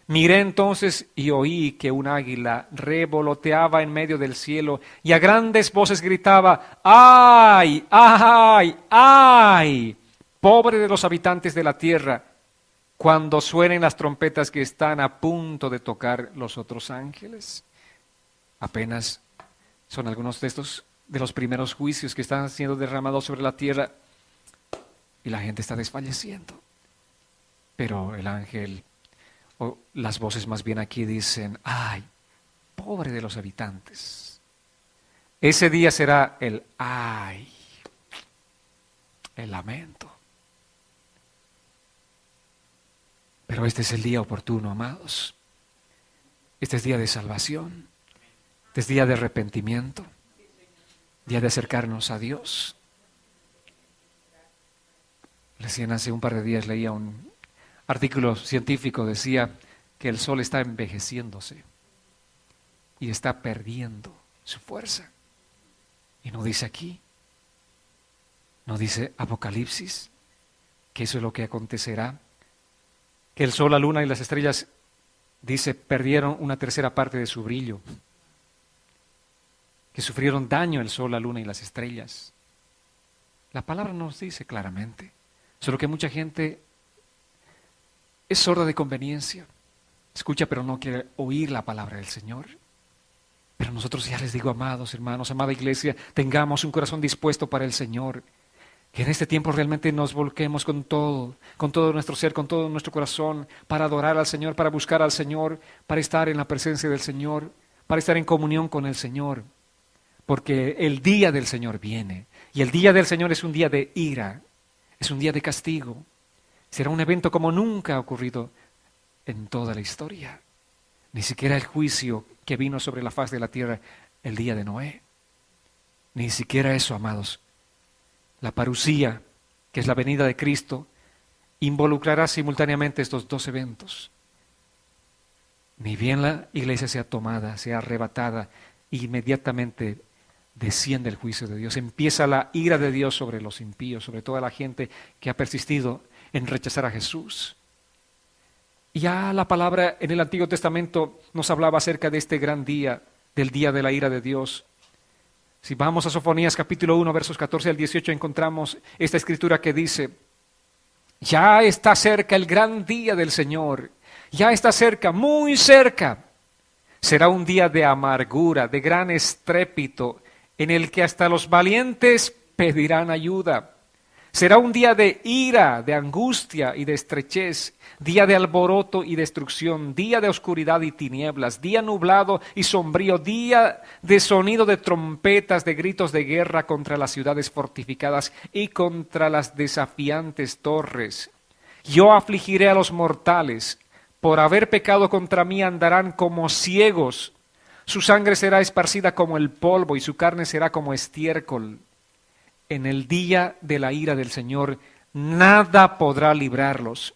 Miré entonces y oí que un águila revoloteaba en medio del cielo y a grandes voces gritaba: ¡ay, ay, ay! Pobre de los habitantes de la tierra, cuando suenen las trompetas que están a punto de tocar los otros ángeles. Apenas son algunos de los primeros juicios que están siendo derramados sobre la tierra y la gente está desfalleciendo. Pero el ángel, o las voces más bien aquí dicen: ¡ay, pobre de los habitantes! Ese día será el ay, el lamento. Pero este es el día oportuno, amados. Este es día de salvación. Este es día de arrepentimiento. Día de acercarnos a Dios. Recién hace un par de días leía un artículo científico, decía que el sol está envejeciéndose y está perdiendo su fuerza. Y no dice aquí, no dice Apocalipsis, que eso es lo que acontecerá, que el sol, la luna y las estrellas, dice, perdieron una tercera parte de su brillo, que sufrieron daño el sol, la luna y las estrellas. La palabra nos dice claramente, solo que mucha gente es sorda de conveniencia, escucha pero no quiere oír la palabra del Señor. Pero nosotros, ya les digo, amados hermanos, amada iglesia, tengamos un corazón dispuesto para el Señor, que en este tiempo realmente nos volquemos con todo nuestro ser, con todo nuestro corazón, para adorar al Señor, para buscar al Señor, para estar en la presencia del Señor, para estar en comunión con el Señor, porque el día del Señor viene, y el día del Señor es un día de ira, es un día de castigo. Será un evento como nunca ha ocurrido en toda la historia. Ni siquiera el juicio que vino sobre la faz de la tierra el día de Noé. Ni siquiera eso, amados. La parusía, que es la venida de Cristo, involucrará simultáneamente estos dos eventos. Ni bien la iglesia sea tomada, sea arrebatada, inmediatamente desciende el juicio de Dios. Empieza la ira de Dios sobre los impíos, sobre toda la gente que ha persistido en rechazar a Jesús. Y ya la palabra en el Antiguo Testamento nos hablaba acerca de este gran día, del día de la ira de Dios. Si vamos a Sofonías capítulo 1, versos 14 al 18, encontramos esta escritura que dice: ya está cerca el gran día del Señor, ya está cerca, muy cerca. Será un día de amargura, de gran estrépito, en el que hasta los valientes pedirán ayuda. Será un día de ira, de angustia y de estrechez, día de alboroto y destrucción, día de oscuridad y tinieblas, día nublado y sombrío, día de sonido de trompetas, de gritos de guerra contra las ciudades fortificadas y contra las desafiantes torres. Yo afligiré a los mortales, por haber pecado contra mí andarán como ciegos, su sangre será esparcida como el polvo y su carne será como estiércol. En el día de la ira del Señor nada podrá librarlos,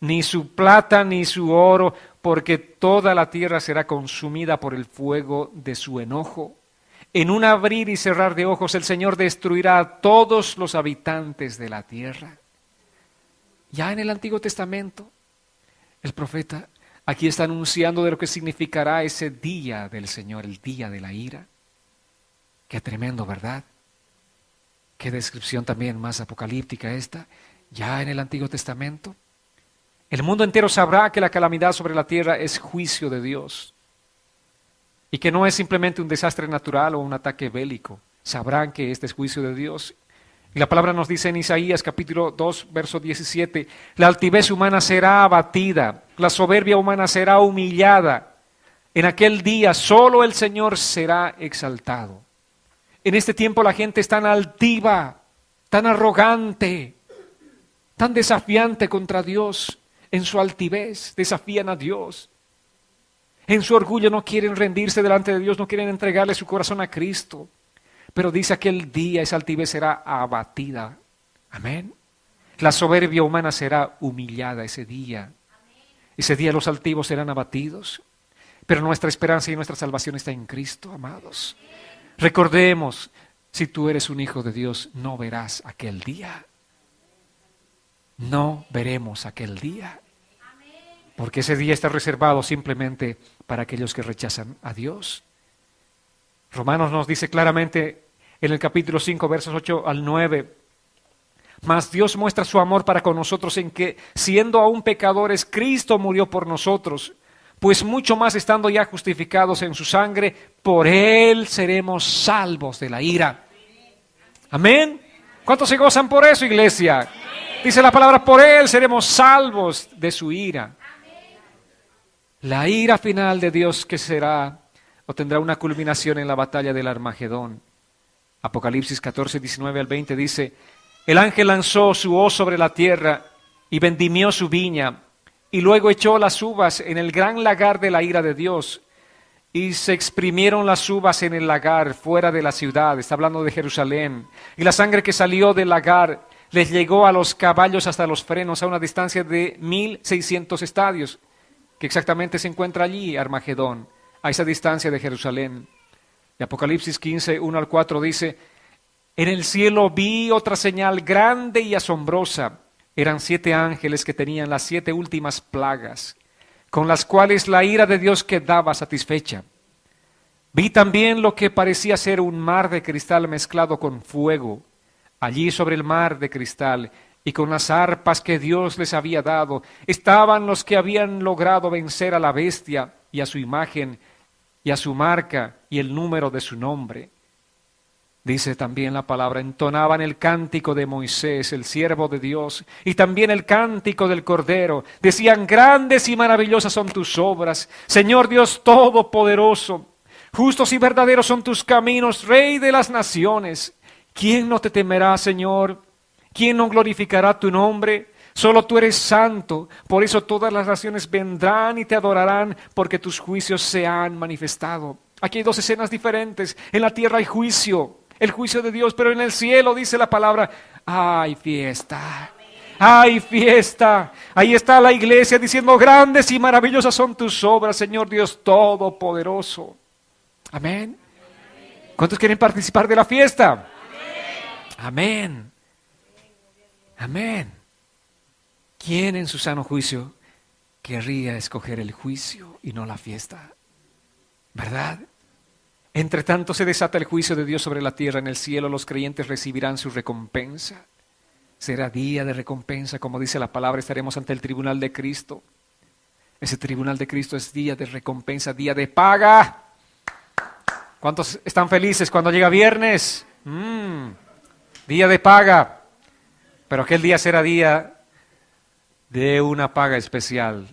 ni su plata ni su oro, porque toda la tierra será consumida por el fuego de su enojo. En un abrir y cerrar de ojos el Señor destruirá a todos los habitantes de la tierra. Ya en el Antiguo Testamento, el profeta aquí está anunciando de lo que significará ese día del Señor, el día de la ira. Qué tremendo, ¿verdad? Qué descripción también más apocalíptica esta, ya en el Antiguo Testamento. El mundo entero sabrá que la calamidad sobre la tierra es juicio de Dios y que no es simplemente un desastre natural o un ataque bélico. Sabrán que este es juicio de Dios. Y la palabra nos dice en Isaías capítulo 2, verso 17, la altivez humana será abatida, la soberbia humana será humillada. En aquel día solo el Señor será exaltado. En este tiempo la gente es tan altiva, tan arrogante, tan desafiante contra Dios. En su altivez desafían a Dios. En su orgullo no quieren rendirse delante de Dios, no quieren entregarle su corazón a Cristo. Pero dice aquel día esa altivez será abatida. Amén. La soberbia humana será humillada ese día. Ese día los altivos serán abatidos. Pero nuestra esperanza y nuestra salvación está en Cristo, amados. Recordemos, si tú eres un hijo de Dios, no verás aquel día. No veremos aquel día. Porque ese día está reservado simplemente para aquellos que rechazan a Dios. Romanos nos dice claramente en el capítulo 5, versos 8 al 9, mas Dios muestra su amor para con nosotros en que, siendo aún pecadores, Cristo murió por nosotros. Pues mucho más estando ya justificados en su sangre, por Él seremos salvos de la ira. Amén. ¿Cuántos se gozan por eso, iglesia? Dice la palabra, por Él seremos salvos de su ira. La ira final de Dios que será o tendrá una culminación en la batalla del Armagedón. Apocalipsis 14, 19 al 20 dice, el ángel lanzó su hoz sobre la tierra y vendimió su viña. Y luego echó las uvas en el gran lagar de la ira de Dios, y se exprimieron las uvas en el lagar fuera de la ciudad, está hablando de Jerusalén, y la sangre que salió del lagar les llegó a los caballos hasta los frenos a una distancia de 1600 estadios, que exactamente se encuentra allí, Armagedón, a esa distancia de Jerusalén. Y Apocalipsis 15, 1 al 4 dice, en el cielo vi otra señal grande y asombrosa. Eran 7 ángeles que tenían las 7 últimas plagas, con las cuales la ira de Dios quedaba satisfecha. Vi también lo que parecía ser un mar de cristal mezclado con fuego, allí sobre el mar de cristal, y con las arpas que Dios les había dado, estaban los que habían logrado vencer a la bestia y a su imagen, y a su marca y el número de su nombre. Dice también la palabra, entonaban el cántico de Moisés, el siervo de Dios, y también el cántico del Cordero. Decían, grandes y maravillosas son tus obras, Señor Dios Todopoderoso. Justos y verdaderos son tus caminos, Rey de las naciones. ¿Quién no te temerá, Señor? ¿Quién no glorificará tu nombre? Solo tú eres santo, por eso todas las naciones vendrán y te adorarán, porque tus juicios se han manifestado. Aquí hay 2 escenas diferentes. En la tierra hay juicio, el juicio de Dios, pero en el cielo dice la palabra, ¡ay, fiesta! ¡Ay, fiesta! Ahí está la iglesia diciendo, grandes y maravillosas son tus obras, Señor Dios Todopoderoso. Amén. ¿Cuántos quieren participar de la fiesta? Amén. Amén. ¿Quién en su sano juicio querría escoger el juicio y no la fiesta? ¿Verdad? Entre tanto se desata el juicio de Dios sobre la tierra. En el cielo los creyentes recibirán su recompensa. Será día de recompensa, como dice la palabra, estaremos ante el tribunal de Cristo. Ese tribunal de Cristo es día de recompensa, día de paga. ¿Cuántos están felices cuando llega viernes? Día de paga. Pero aquel día será día de una paga especial.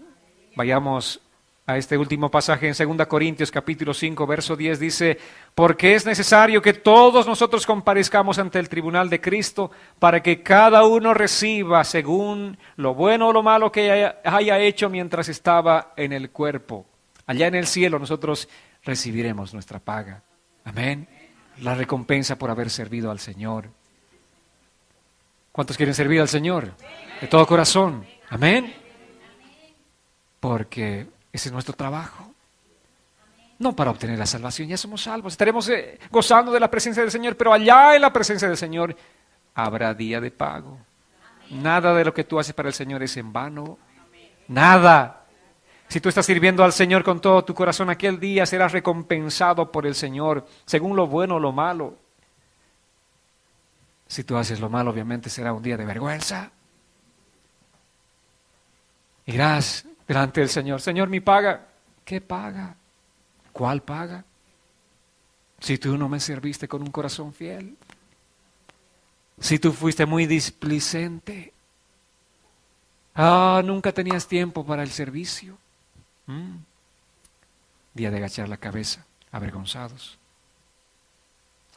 Vayamos a este último pasaje en 2 Corintios capítulo 5, verso 10, dice: porque es necesario que todos nosotros comparezcamos ante el tribunal de Cristo, para que cada uno reciba según lo bueno o lo malo que haya hecho mientras estaba en el cuerpo. Allá en el cielo nosotros recibiremos nuestra paga. Amén. La recompensa por haber servido al Señor. ¿Cuántos quieren servir al Señor? De todo corazón. Amén. Porque ese es nuestro trabajo. No para obtener la salvación, ya somos salvos. Estaremos gozando de la presencia del Señor, pero allá en la presencia del Señor habrá día de pago. Nada de lo que tú haces para el Señor es en vano. Nada. Si tú estás sirviendo al Señor con todo tu corazón, aquel día serás recompensado por el Señor, según lo bueno o lo malo. Si tú haces lo malo, obviamente será un día de vergüenza. Irás delante del Señor: Señor, mi paga. ¿Qué paga? ¿Cuál paga? Si tú no me serviste con un corazón fiel. Si tú fuiste muy displicente. Nunca tenías tiempo para el servicio. Día de agachar la cabeza, avergonzados.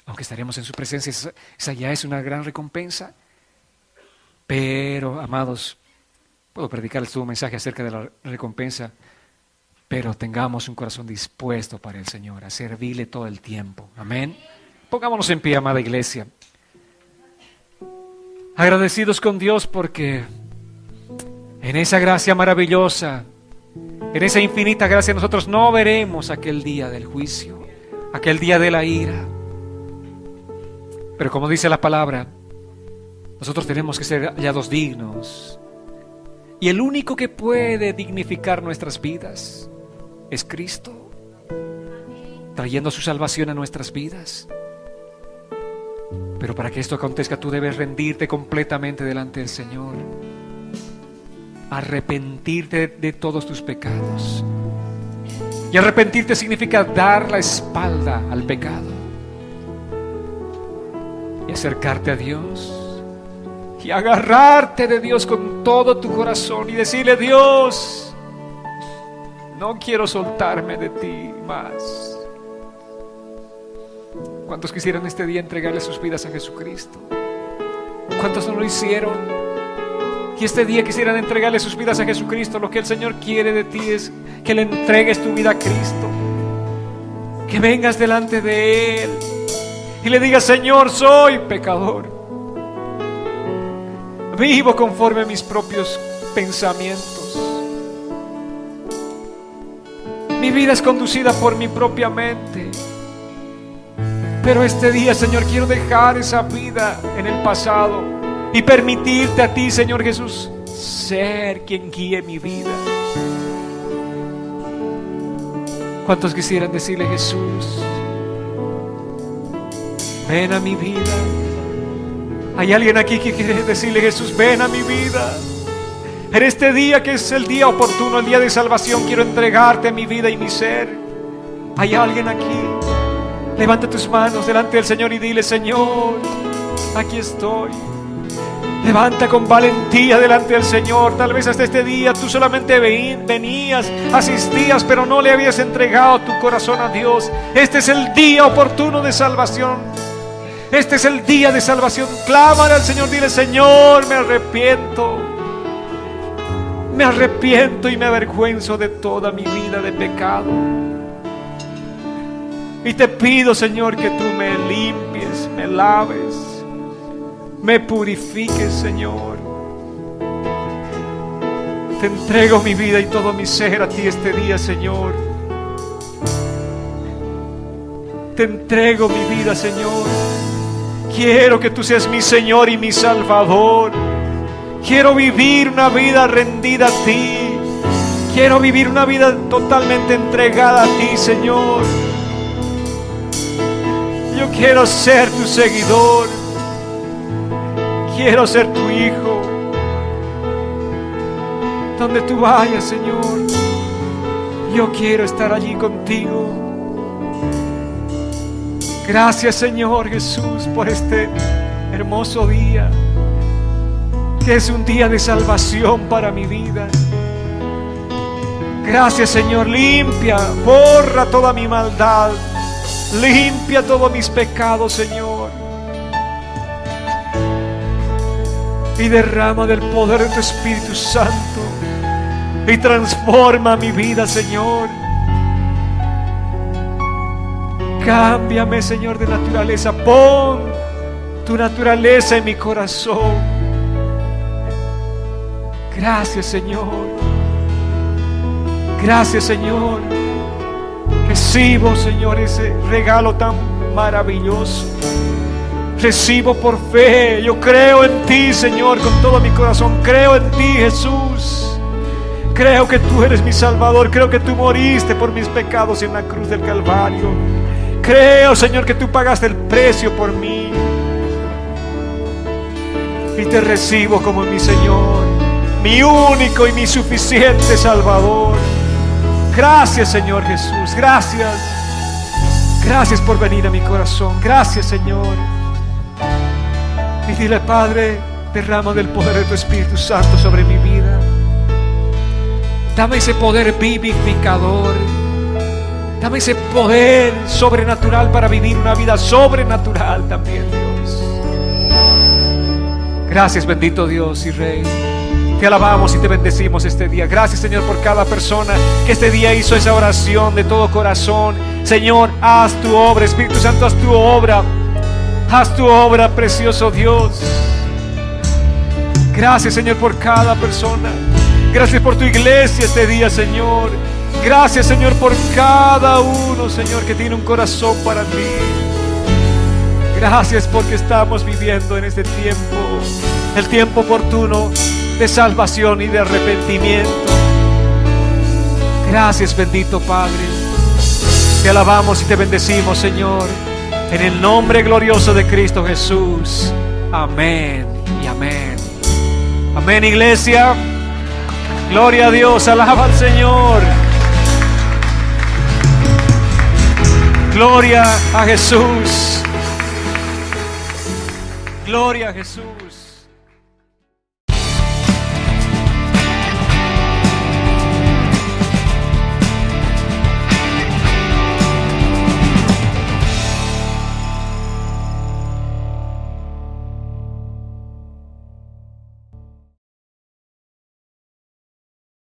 Aunque estaremos en su presencia, esa ya es una gran recompensa. Pero, amados, puedo predicarles todo un mensaje acerca de la recompensa, pero tengamos un corazón dispuesto para el Señor, a servirle todo el tiempo. Amén. Pongámonos en pie, amada iglesia. Agradecidos con Dios porque en esa gracia maravillosa, en esa infinita gracia, nosotros no veremos aquel día del juicio, aquel día de la ira. Pero como dice la palabra, nosotros tenemos que ser hallados dignos. Y el único que puede dignificar nuestras vidas es Cristo, trayendo su salvación a nuestras vidas. Pero para que esto acontezca, tú debes rendirte completamente delante del Señor, arrepentirte de todos tus pecados. Y arrepentirte significa dar la espalda al pecado y acercarte a Dios y agarrarte de Dios con todo tu corazón y decirle: Dios, no quiero soltarme de ti más. ¿Cuántos quisieran este día entregarle sus vidas a Jesucristo? ¿Cuántos no lo hicieron? Y este día quisieran entregarle sus vidas a Jesucristo. Lo que el Señor quiere de ti es que le entregues tu vida a Cristo, que vengas delante de Él y le digas: Señor, soy pecador, vivo conforme a mis propios pensamientos, mi vida es conducida por mi propia mente. Pero este día, Señor, quiero dejar esa vida en el pasado y permitirte a ti, Señor Jesús, ser quien guíe mi vida. ¿Cuántos quisieran decirle: Jesús, ven a mi vida? Hay alguien aquí que quiere decirle: Jesús, ven a mi vida. En este día que es el día oportuno, el día de salvación, quiero entregarte mi vida y mi ser. Hay alguien aquí. Levanta tus manos delante del Señor y dile: Señor, aquí estoy. Levanta con valentía delante del Señor. Tal vez hasta este día tú solamente venías, asistías, pero no le habías entregado tu corazón a Dios. Este es el día oportuno de salvación. Este es el día de salvación. Clámale al Señor, dile: Señor, me arrepiento. Me arrepiento y me avergüenzo de toda mi vida de pecado. Y te pido, Señor, que tú me limpies, me laves, me purifiques, Señor. Te entrego mi vida y todo mi ser a ti este día, Señor. Te entrego mi vida, Señor. Quiero que tú seas mi Señor y mi Salvador. Quiero vivir una vida rendida a ti. Quiero vivir una vida totalmente entregada a ti, Señor. Yo quiero ser tu seguidor. Quiero ser tu hijo. Donde tú vayas, Señor, yo quiero estar allí contigo. Gracias, Señor Jesús, por este hermoso día. Este es un día de salvación para mi vida. Gracias, Señor. Limpia, borra toda mi maldad. Limpia todos mis pecados, Señor. Y derrama del poder de tu Espíritu Santo. Y transforma mi vida, Señor. Cámbiame, Señor, de naturaleza. Pon tu naturaleza en mi corazón. Gracias, Señor. Gracias, Señor. Recibo, Señor, ese regalo tan maravilloso. Recibo por fe. Yo creo en ti, Señor, con todo mi corazón. Creo en ti, Jesús. Creo que tú eres mi Salvador. Creo que tú moriste por mis pecados en la cruz del Calvario. Creo, Señor, que tú pagaste el precio por mí. Y te recibo como mi Señor, mi único y mi suficiente Salvador. Gracias, Señor Jesús. Gracias. Gracias por venir a mi corazón. Gracias, Señor. Y dile: Padre, derrama del poder de tu Espíritu Santo sobre mi vida. Dame ese poder vivificador. Dame ese poder sobrenatural para vivir una vida sobrenatural también, Dios. Gracias, bendito Dios y Rey. Te alabamos y te bendecimos este día. Gracias, Señor, por cada persona que este día hizo esa oración de todo corazón. Señor, haz tu obra. Espíritu Santo, haz tu obra. Haz tu obra, precioso Dios. Gracias, Señor, por cada persona. Gracias por tu iglesia este día, Señor. Gracias, Señor, por cada uno, Señor, que tiene un corazón para ti. Gracias porque estamos viviendo en este tiempo, el tiempo oportuno de salvación y de arrepentimiento. Gracias, bendito Padre. Te alabamos y te bendecimos, Señor, en el nombre glorioso de Cristo Jesús. Amén y amén. Amén, iglesia. Gloria a Dios, alaba al Señor. Gloria a Jesús. Gloria a Jesús.